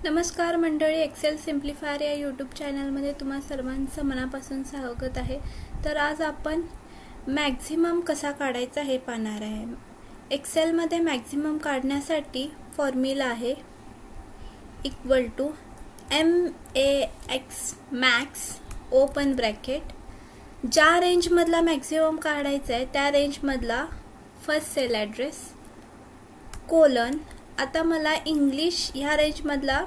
नमस्कार मंडळी, एक्सेल सिम्प्लिफायर या यूट्यूब चॅनलमध्ये तुम्हा सर्वांचं मनापासून स्वागत आहे। तर आज आपण मॅक्झिमम कसा काढायचा हे पाहणार आहे। एक्सेलमध्ये मॅक्झिमम काढण्यासाठी फॉर्म्युला आहे equal to MAX max open bracket. ज्या रेंजमधला मॅक्झिमम काढायचा आहे त्या रेंजमधला फर्स्ट सेल ॲड्रेस कोलन। आता मला इंग्लिश ह्या रेंज मधला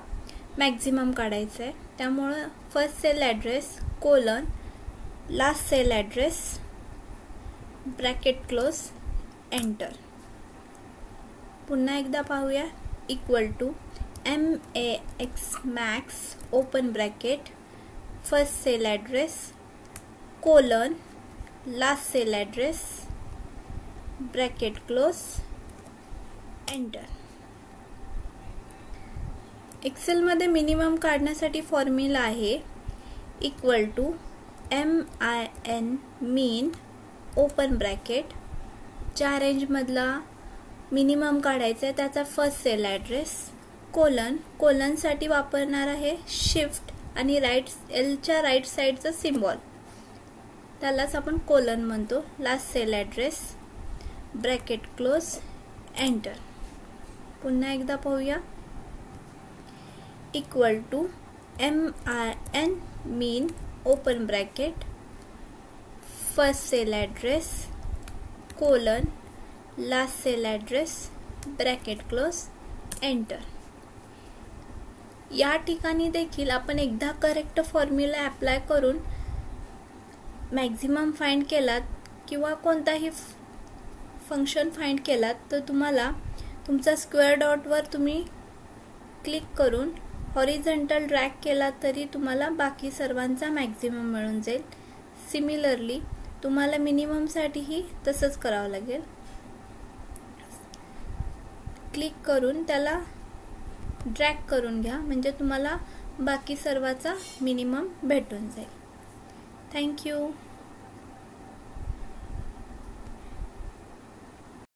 मॅक्झिमम काढायचा आहे, त्यामुळे first cell address colon last cell address bracket close enter. पुन्हा एकदा पाहूया equal to MAX max open bracket first cell address colon last cell address bracket close enter. Excel मध्ये मिनिमम काढण्यासाठी फॉर्म्युला आहे equal to MIN min open bracket. ज्या range मधला minimum काढायचा आहे त्याचा first cell address colon. Colon साठी वापरणार आहे शिफ्ट आणि एलच्या राईट साइडचा सिम्बॉल, त्यालाच आपण कोलन म्हणतो। Last cell address bracket close enter. पुन्हा एकदा पाहूया equal to MIN min open bracket first cell address colon last cell address bracket close enter. या ठिकाणी देखील आपण एकदा करेक्ट फॉर्म्युला अप्लाय करून मॅक्झिमम फाइंड केलात किंवा कोणताही फंक्शन फाइंड केलात तर तुम्हाला तुमचा स्क्वेअर डॉट वर तुम्ही क्लिक करून हॉरिझॉन्टल ड्रॅग केला तरी तुम्हाला बाकी सर्वांचा मॅक्झिमम मिळून जाईल। सिमिलरली तुम्हाला मिनिमम साठीही तसंच करावं लागेल। क्लिक करून त्याला ड्रॅग करून घ्या, म्हणजे तुम्हाला बाकी सर्वाचा मिनिमम भेटून जाईल। थँक्यू।